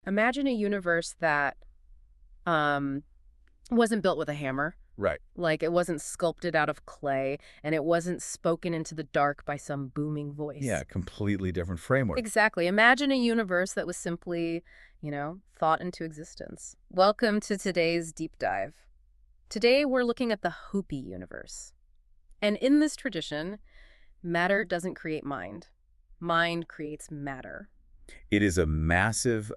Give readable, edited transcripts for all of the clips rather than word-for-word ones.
Imagine a universe that um, wasn't built with a hammer. Right. Like it wasn't sculpted out of clay and it wasn't spoken into the dark by some booming voice. Yeah, completely different framework. Exactly. Imagine a universe that was simply, thought into existence. Welcome to today's deep dive. Today we're looking at the Hopi universe. And in this tradition, matter doesn't create mind. Mind creates matter. It is a massive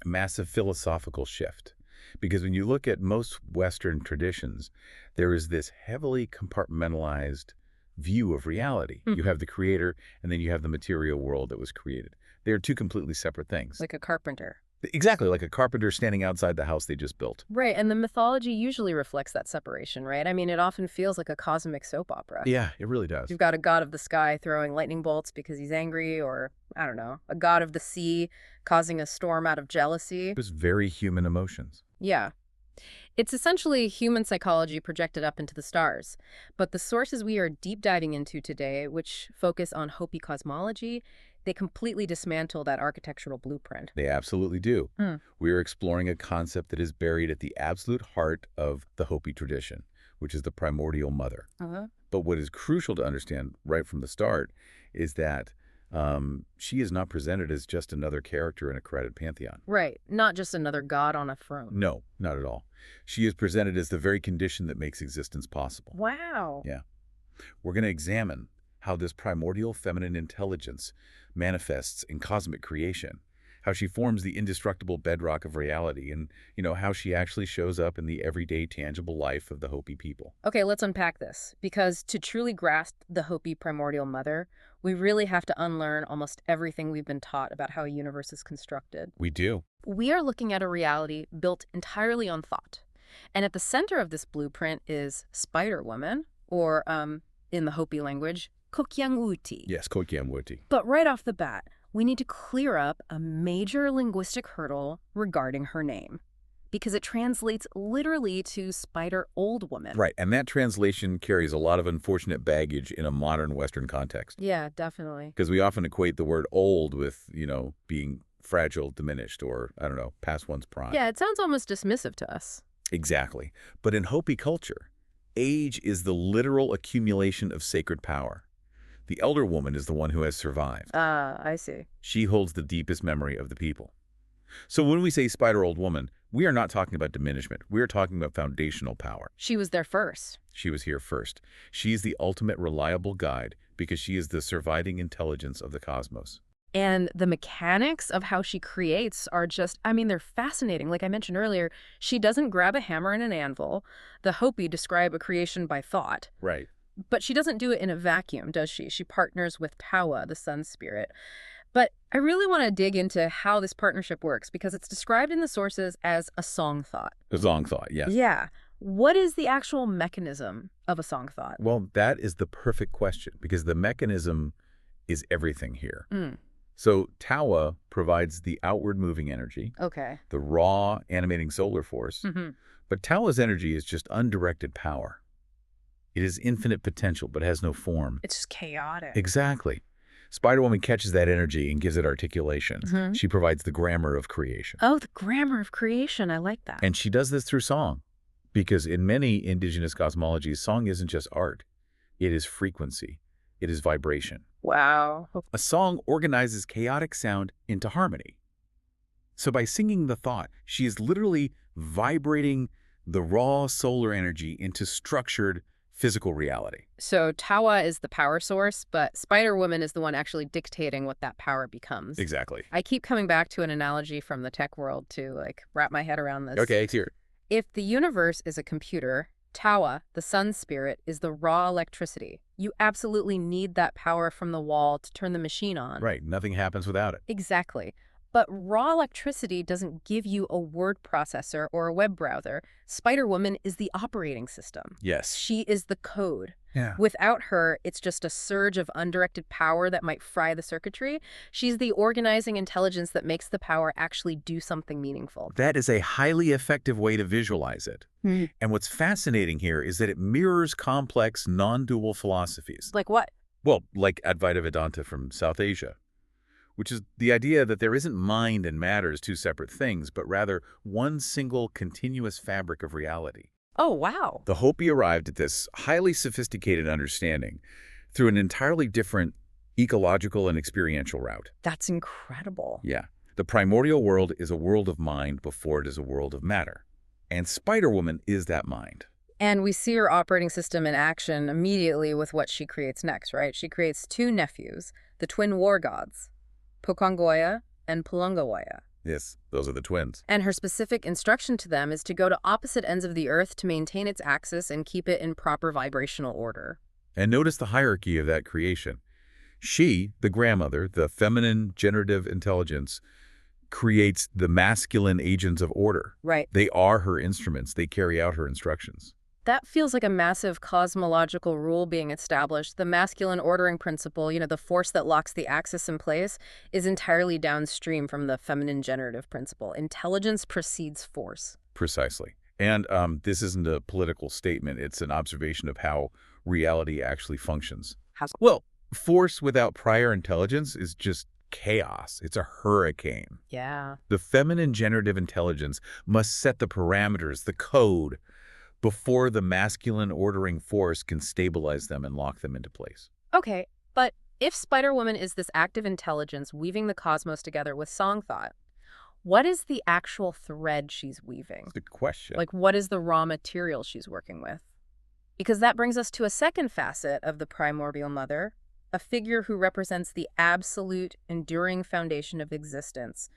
philosophical shift. Because when you look at most Western traditions, there is this heavily compartmentalized view of reality. You have the creator, and then you have the material world that was created. They are two completely separate things. Like a carpenter. Exactly, like a carpenter standing outside the house they just built. Right, and the mythology usually reflects that separation, right? I mean, it often feels like a cosmic soap opera. Yeah, it really does. You've got a god of the sky throwing lightning bolts because he's angry, or, I don't know, a god of the sea causing a storm out of jealousy. It was very human emotions. Yeah. It's essentially human psychology projected up into the stars. But the sources we are deep diving into today, which focus on Hopi cosmology, they completely dismantle that architectural blueprint. They absolutely do. Hmm. We are exploring a concept that is buried at the absolute heart of the Hopi tradition, which is the primordial mother. Uh-huh. But what is crucial to understand right from the start is that she is not presented as just another character in a crowded pantheon. Right, not just another god on a throne. No, not at all. She is presented as the very condition that makes existence possible. Wow. Yeah. We're going to examine how this primordial feminine intelligence manifests in cosmic creation, how she forms the indestructible bedrock of reality, and, how she actually shows up in the everyday tangible life of the Hopi people. Okay, let's unpack this, because to truly grasp the Hopi primordial mother, we really have to unlearn almost everything we've been taught about how a universe is constructed. We do. We are looking at a reality built entirely on thought. And at the center of this blueprint is Spider-Woman, or, in the Hopi language, Kokyang-uti. Yes, Kokyamwuti. But right off the bat, we need to clear up a major linguistic hurdle regarding her name, because it translates literally to Spider Old Woman. Right, and that translation carries a lot of unfortunate baggage in a modern Western context. Yeah, definitely. Because we often equate the word old with, being fragile, diminished, or, I don't know, past one's prime. Yeah, it sounds almost dismissive to us. Exactly. But in Hopi culture, age is the literal accumulation of sacred power. The elder woman is the one who has survived. I see. She holds the deepest memory of the people. So when we say Spider Old Woman, we are not talking about diminishment. We are talking about foundational power. She was there first. She was here first. She is the ultimate reliable guide because she is the surviving intelligence of the cosmos. And the mechanics of how she creates are just, I mean, they're fascinating. Like I mentioned earlier, she doesn't grab a hammer and an anvil. The Hopi describe a creation by thought. Right. But she doesn't do it in a vacuum, does she? She partners with Tawa, the sun spirit. But I really want to dig into how this partnership works because it's described in the sources as a song thought. A song thought, yes. Yeah. What is the actual mechanism of a song thought? Well, that is the perfect question because the mechanism is everything here. Mm. So Tawa provides the outward moving energy, Okay. the raw animating solar force. Mm-hmm. But Tawa's energy is just undirected power. It is infinite potential, but has no form. It's just chaotic. Exactly. Spider-Woman catches that energy and gives it articulation. Mhm. She provides the grammar of creation. Oh, the grammar of creation. I like that. And she does this through song. Because in many indigenous cosmologies, song isn't just art. It is frequency. It is vibration. Wow. A song organizes chaotic sound into harmony. So by singing the thought, she is literally vibrating the raw solar energy into structured physical reality. So Tawa is the power source, but Spider-Woman is the one actually dictating what that power becomes. Exactly. I keep coming back to an analogy from the tech world to wrap my head around this. Okay, it's here. If the universe is a computer, Tawa, the sun spirit, is the raw electricity. You absolutely need that power from the wall to turn the machine on. Right, nothing happens without it. Exactly. But raw electricity doesn't give you a word processor or a web browser. Spider-Woman is the operating system. Yes. She is the code. Yeah. Without her, it's just a surge of undirected power that might fry the circuitry. She's the organizing intelligence that makes the power actually do something meaningful. That is a highly effective way to visualize it. Hmm. And what's fascinating here is that it mirrors complex, non-dual philosophies. Like what? Well, like Advaita Vedanta from South Asia, which is the idea that there isn't mind and matter as two separate things, but rather one single continuous fabric of reality. Oh, wow. The Hopi arrived at this highly sophisticated understanding through an entirely different ecological and experiential route. That's incredible. Yeah. The primordial world is a world of mind before it is a world of matter. And Spider-Woman is that mind. And we see her operating system in action immediately with what she creates next, right? She creates two nephews, the twin war gods, Pokongoya and Pulongoya. Yes, those are the twins. And her specific instruction to them is to go to opposite ends of the Earth to maintain its axis and keep it in proper vibrational order. And notice the hierarchy of that creation. She, the grandmother, the feminine generative intelligence, creates the masculine agents of order. Right. They are her instruments. They carry out her instructions. That feels like a massive cosmological rule being established. The masculine ordering principle, the force that locks the axis in place, is entirely downstream from the feminine generative principle. Intelligence precedes force. Precisely. And this isn't a political statement. It's an observation of how reality actually functions. Well, force without prior intelligence is just chaos. It's a hurricane. Yeah. The feminine generative intelligence must set the parameters, the code, before the masculine ordering force can stabilize them and lock them into place. Okay, but if Spider-Woman is this active intelligence weaving the cosmos together with song thought, what is the actual thread she's weaving? Good question. Like, what is the raw material she's working with? Because that brings us to a second facet of the primordial mother, a figure who represents the absolute, enduring foundation of existence.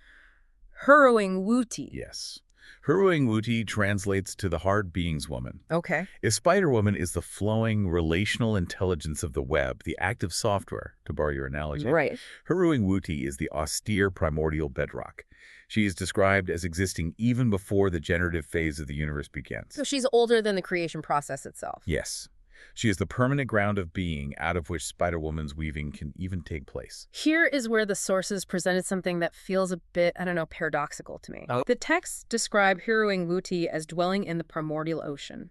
Huruing-Wuti. Yes. Huruing-Wuti translates to the hard beings woman. Okay. If Spider-Woman is the flowing relational intelligence of the web, the active software, to borrow your analogy, Right. Huruing-Wuti is the austere primordial bedrock. She is described as existing even before the generative phase of the universe begins. So she's older than the creation process itself. Yes. She is the permanent ground of being out of which Spider-Woman's weaving can even take place. Here is where the sources presented something that feels a bit, paradoxical to me. Oh. The texts describe Huruing-Wuti as dwelling in the primordial ocean.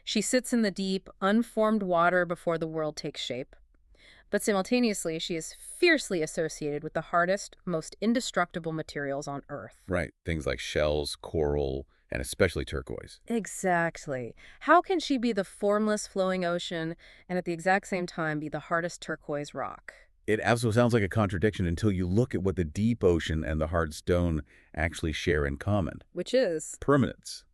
She sits in the deep, unformed water before the world takes shape. But simultaneously, she is fiercely associated with the hardest, most indestructible materials on Earth. Right. Things like shells, coral, and especially turquoise. Exactly. How can she be the formless, flowing ocean and at the exact same time be the hardest turquoise rock? It absolutely sounds like a contradiction until you look at what the deep ocean and the hard stone actually share in common. Which is? Permanence.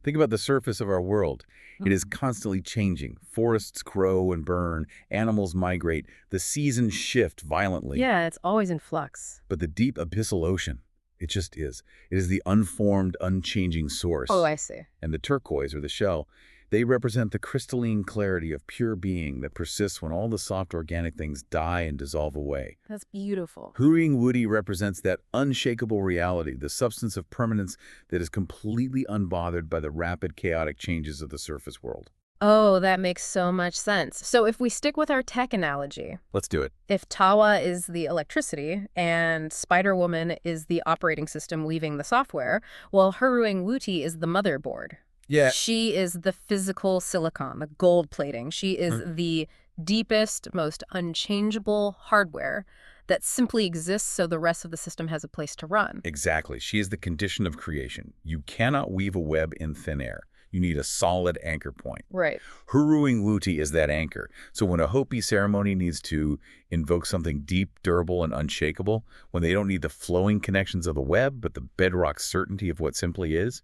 Think about the surface of our world. It is constantly changing. Forests grow and burn. Animals migrate. The seasons shift violently. Yeah, it's always in flux. But the deep abyssal ocean, it just is. It is the unformed, unchanging source. Oh, I see. And the turquoise, or the shell, they represent the crystalline clarity of pure being that persists when all the soft organic things die and dissolve away. That's beautiful. Huruing-Wuti represents that unshakable reality, the substance of permanence that is completely unbothered by the rapid, chaotic changes of the surface world. Oh, that makes so much sense. So if we stick with our tech analogy, Let's do it. if Tawa is the electricity and Spider-Woman is the operating system weaving the software, well, Huruing-Wuti is the motherboard. Yeah. She is the physical silicon, the gold plating. She is the deepest, most unchangeable hardware that simply exists so the rest of the system has a place to run. Exactly. She is the condition of creation. You cannot weave a web in thin air. You need a solid anchor point. Right. Huruing-Wuti is that anchor. So when a Hopi ceremony needs to invoke something deep, durable, and unshakable, when they don't need the flowing connections of the web, but the bedrock certainty of what simply is,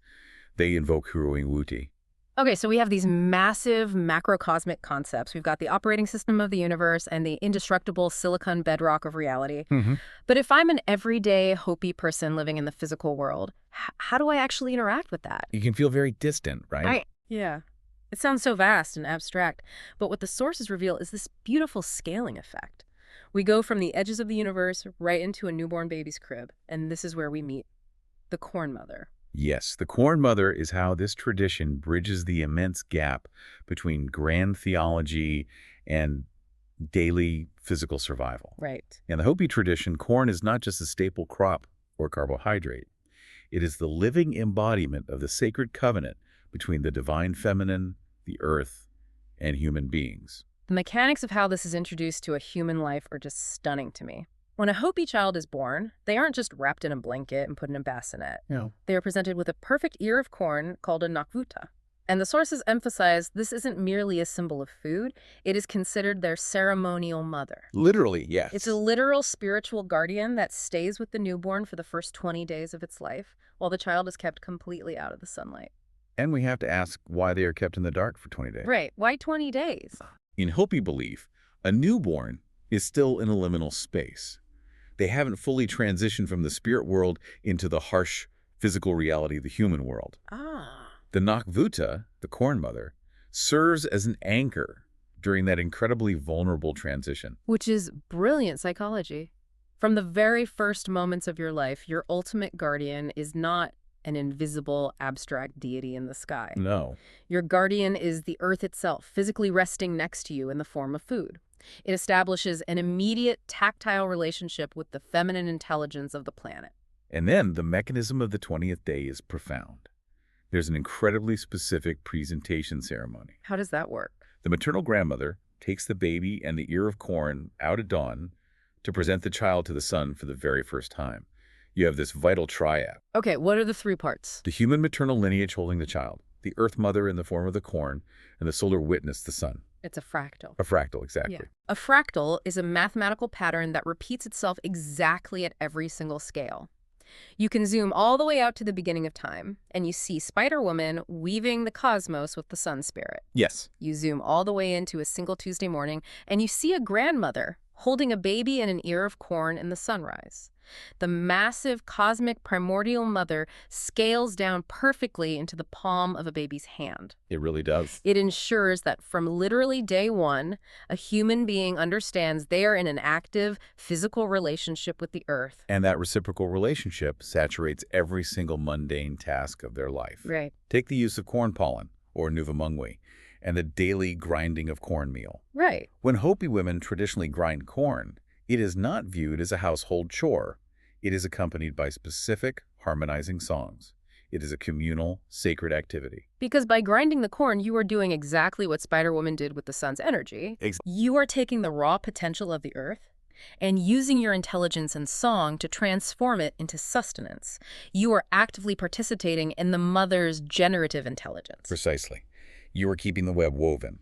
they invoke Huruing-Wuti. Okay, so we have these massive macrocosmic concepts. We've got the operating system of the universe and the indestructible silicon bedrock of reality. But if I'm an everyday Hopi person living in the physical world, how do I actually interact with that? You can feel very distant, right? Yeah. It sounds so vast and abstract, but what the sources reveal is this beautiful scaling effect. We go from the edges of the universe right into a newborn baby's crib, and this is where we meet the Corn Mother. Yes, the Corn Mother is how this tradition bridges the immense gap between grand theology and daily physical survival. Right. In the Hopi tradition, corn is not just a staple crop or carbohydrate. It is the living embodiment of the sacred covenant between the divine feminine, the earth, and human beings. The mechanics of how this is introduced to a human life are just stunning to me. When a Hopi child is born, they aren't just wrapped in a blanket and put in a bassinet. No. They are presented with a perfect ear of corn called a nakvuta. And the sources emphasize this isn't merely a symbol of food, it is considered their ceremonial mother. Literally, yes. It's a literal spiritual guardian that stays with the newborn for the first 20 days of its life, while the child is kept completely out of the sunlight. And we have to ask why they are kept in the dark for 20 days. Right. Why 20 days? In Hopi belief, a newborn is still in a liminal space. They haven't fully transitioned from the spirit world into the harsh physical reality of the human world. Ah. The Nakvuta, the corn mother, serves as an anchor during that incredibly vulnerable transition. Which is brilliant psychology. From the very first moments of your life, your ultimate guardian is not an invisible, abstract deity in the sky. No. Your guardian is the earth itself, physically resting next to you in the form of food. It establishes an immediate, tactile relationship with the feminine intelligence of the planet. And then the mechanism of the 20th day is profound. There's an incredibly specific presentation ceremony. How does that work? The maternal grandmother takes the baby and the ear of corn out at dawn to present the child to the sun for the very first time. You have this vital triad. Okay, what are the three parts? The human maternal lineage holding the child, the earth mother in the form of the corn, and the solar witness, the sun. It's a fractal. A fractal, exactly. Yeah. A fractal is a mathematical pattern that repeats itself exactly at every single scale. You can zoom all the way out to the beginning of time, and you see Spider-Woman weaving the cosmos with the sun spirit. Yes. You zoom all the way into a single Tuesday morning, and you see a grandmother holding a baby and an ear of corn in the sunrise. The massive cosmic primordial mother scales down perfectly into the palm of a baby's hand. It really does. It ensures that from literally day one, a human being understands they are in an active, physical relationship with the earth. And that reciprocal relationship saturates every single mundane task of their life. Right. Take the use of corn pollen, or nuvamungwe, and the daily grinding of cornmeal. Right. When Hopi women traditionally grind corn, it is not viewed as a household chore. It is accompanied by specific, harmonizing songs. It is a communal, sacred activity. Because by grinding the corn, you are doing exactly what Spider-Woman did with the sun's energy. You are taking the raw potential of the earth and using your intelligence and song to transform it into sustenance. You are actively participating in the mother's generative intelligence. Precisely. You are keeping the web woven.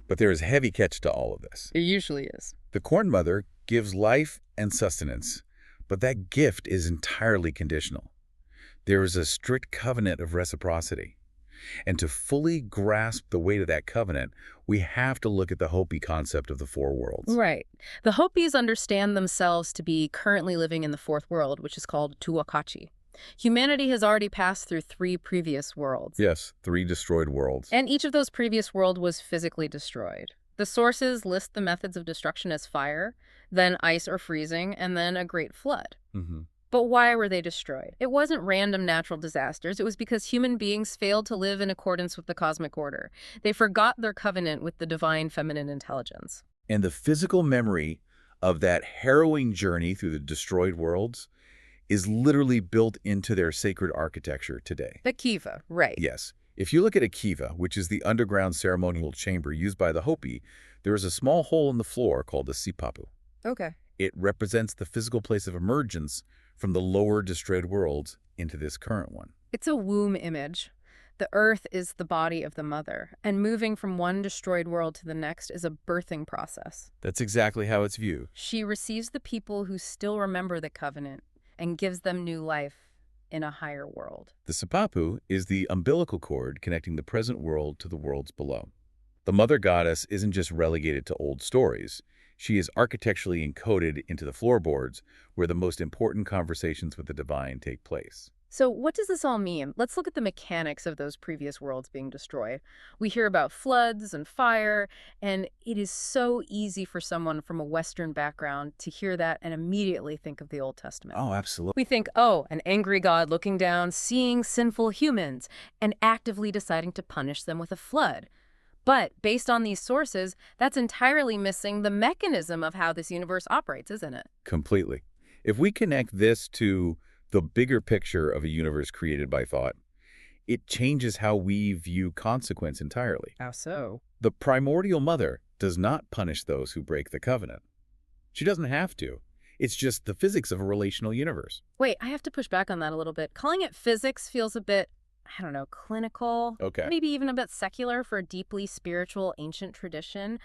But there is a heavy catch to all of this. It usually is. The corn mother gives life and sustenance, but that gift is entirely conditional. There is a strict covenant of reciprocity. And to fully grasp the weight of that covenant, we have to look at the Hopi concept of the four worlds. Right. The Hopis understand themselves to be currently living in the fourth world, which is called Tuwakachi. Humanity has already passed through 3 previous worlds. Yes, 3 destroyed worlds. And each of those previous worlds was physically destroyed. The sources list the methods of destruction as fire, then ice or freezing, and then a great flood. But why were they destroyed? It wasn't random natural disasters. It was because human beings failed to live in accordance with the cosmic order. They forgot their covenant with the divine feminine intelligence. And the physical memory of that harrowing journey through the destroyed worlds is literally built into their sacred architecture today. The kiva, right. Yes. If you look at a kiva, which is the underground ceremonial chamber used by the Hopi, there is a small hole in the floor called the sipapu. Okay. It represents the physical place of emergence from the lower destroyed worlds into this current one. It's a womb image. The earth is the body of the mother, and moving from one destroyed world to the next is a birthing process. That's exactly how it's viewed. She receives the people who still remember the covenant and gives them new life in a higher world. The sipapu is the umbilical cord connecting the present world to the worlds below. The mother goddess isn't just relegated to old stories. She is architecturally encoded into the floorboards where the most important conversations with the divine take place. So what does this all mean? Let's look at the mechanics of those previous worlds being destroyed. We hear about floods and fire, and it is so easy for someone from a Western background to hear that and immediately think of the Old Testament. Oh, absolutely. We think, oh, an angry God looking down, seeing sinful humans, and actively deciding to punish them with a flood. But based on these sources, that's entirely missing the mechanism of how this universe operates, isn't it? Completely. If we connect this to the bigger picture of a universe created by thought, it changes how we view consequence entirely. How so? The primordial mother does not punish those who break the covenant. She doesn't have to. It's just the physics of a relational universe. Wait, I have to push back on that a little bit. Calling it physics feels a bit, I don't know, clinical, Okay. maybe even a bit secular for a deeply spiritual ancient tradition.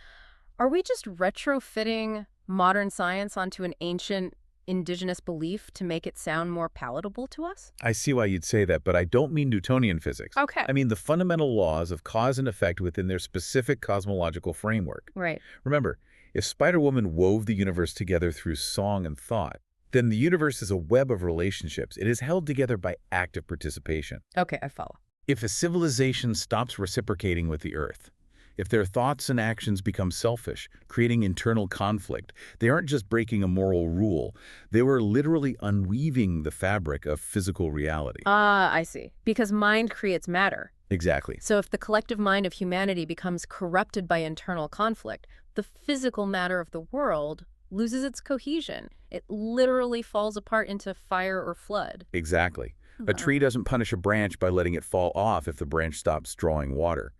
Are we just retrofitting modern science onto an ancient indigenous belief to make it sound more palatable to us? I see why you'd say that, but I don't mean Newtonian physics. Okay. I mean the fundamental laws of cause and effect within their specific cosmological framework. Right. Remember, if Spider-Woman wove the universe together through song and thought, then the universe is a web of relationships. It is held together by active participation. Okay, I follow. If a civilization stops reciprocating with the Earth, if their thoughts and actions become selfish, creating internal conflict, they aren't just breaking a moral rule. They were literally unweaving the fabric of physical reality. Ah, I see. Because mind creates matter. Exactly. So if the collective mind of humanity becomes corrupted by internal conflict, the physical matter of the world loses its cohesion. It literally falls apart into fire or flood. Exactly. A tree doesn't punish a branch by letting it fall off if the branch stops drawing water.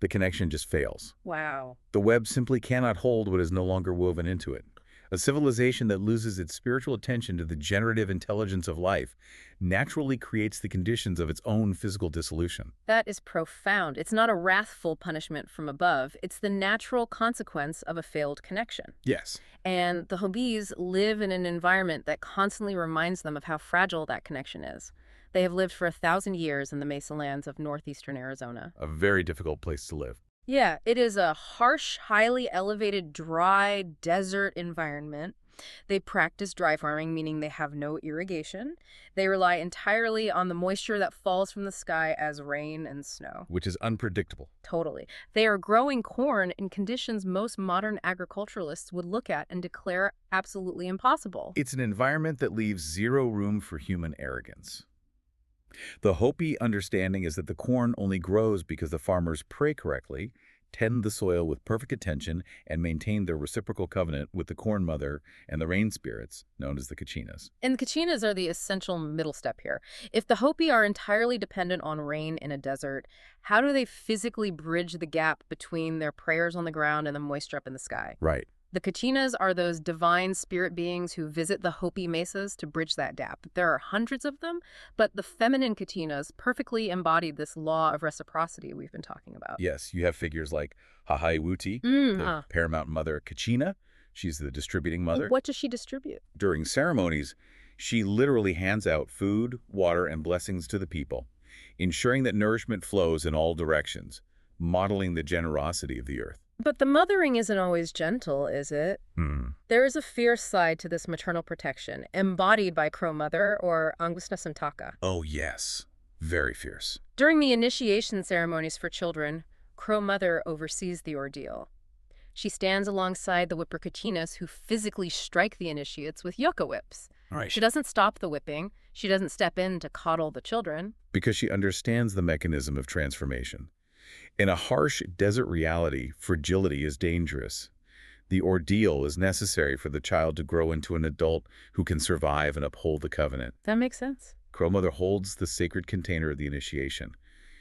The connection just fails. Wow. The web simply cannot hold what is no longer woven into it. A civilization that loses its spiritual attention to the generative intelligence of life naturally creates the conditions of its own physical dissolution. That is profound. It's not a wrathful punishment from above. It's the natural consequence of a failed connection. Yes. And the Hobis live in an environment that constantly reminds them of how fragile that connection is. They have lived for 1,000 years in the mesa lands of northeastern Arizona. A very difficult place to live. Yeah, it is a harsh, highly elevated, dry desert environment. They practice dry farming, meaning they have no irrigation. They rely entirely on the moisture that falls from the sky as rain and snow. Which is unpredictable. Totally. They are growing corn in conditions most modern agriculturalists would look at and declare absolutely impossible. It's an environment that leaves zero room for human arrogance. The Hopi understanding is that the corn only grows because the farmers pray correctly, tend the soil with perfect attention, and maintain their reciprocal covenant with the corn mother and the rain spirits, known as the Kachinas. And the Kachinas are the essential middle step here. If the Hopi are entirely dependent on rain in a desert, how do they physically bridge the gap between their prayers on the ground and the moisture up in the sky? Right. The Kachinas are those divine spirit beings who visit the Hopi mesas to bridge that gap. There are hundreds of them, but the feminine Kachinas perfectly embody this law of reciprocity we've been talking about. Yes, you have figures like Hahaiwuti, the paramount mother Kachina. She's the distributing mother. What does she distribute? During ceremonies, she literally hands out food, water, and blessings to the people, ensuring that nourishment flows in all directions, modeling the generosity of the earth. But the mothering isn't always gentle, is it? There is a fierce side to this maternal protection, embodied by Crow Mother or Angusta Santaka. Oh, yes. Very fierce. During the initiation ceremonies for children, Crow Mother oversees the ordeal. She stands alongside the whipper Kachinas who physically strike the initiates with yucca whips. All right. She doesn't stop the whipping. She doesn't step in to coddle the children. Because she understands the mechanism of transformation. In a harsh desert reality, fragility is dangerous. The ordeal is necessary for the child to grow into an adult who can survive and uphold the covenant. That makes sense. Crow Mother holds the sacred container of the initiation.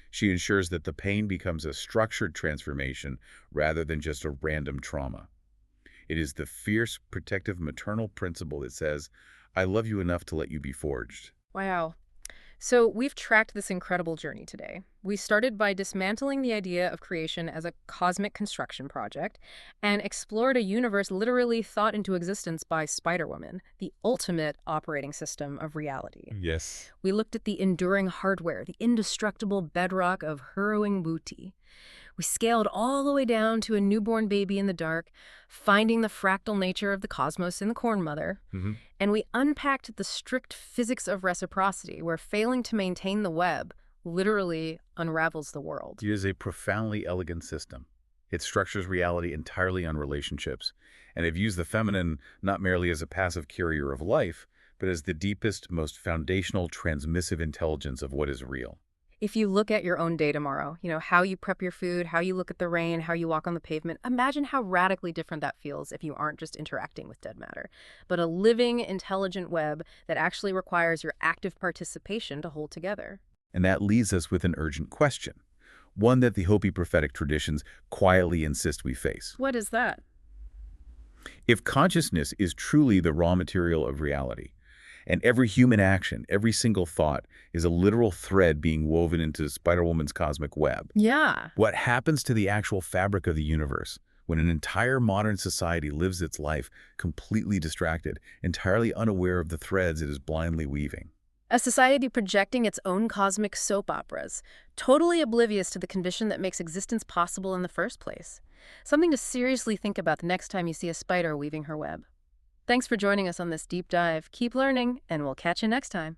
She ensures that the pain becomes a structured transformation rather than just a random trauma. It is the fierce, protective maternal principle that says, I love you enough to let you be forged. Wow. So we've tracked this incredible journey today. We started by dismantling the idea of creation as a cosmic construction project and explored a universe literally thought into existence by Spider-Woman, the ultimate operating system of reality. Yes. We looked at the enduring hardware, the indestructible bedrock of Hurrowing Booty. We scaled all the way down to a newborn baby in the dark, finding the fractal nature of the cosmos in the corn mother. And we unpacked the strict physics of reciprocity, where failing to maintain the web literally unravels the world. It is a profoundly elegant system. It structures reality entirely on relationships, and it views the feminine not merely as a passive carrier of life, but as the deepest, most foundational, transmissive intelligence of what is real. If you look at your own day tomorrow, how you prep your food, how you look at the rain, how you walk on the pavement, imagine how radically different that feels if you aren't just interacting with dead matter, but a living, intelligent web that actually requires your active participation to hold together. And that leaves us with an urgent question, one that the Hopi prophetic traditions quietly insist we face. What is that? If consciousness is truly the raw material of reality, and every human action, every single thought, is a literal thread being woven into Spider-Woman's cosmic web, Yeah. what happens to the actual fabric of the universe when an entire modern society lives its life completely distracted, entirely unaware of the threads it is blindly weaving? A society projecting its own cosmic soap operas, totally oblivious to the condition that makes existence possible in the first place. Something to seriously think about the next time you see a spider weaving her web. Thanks for joining us on this deep dive. Keep learning, and we'll catch you next time.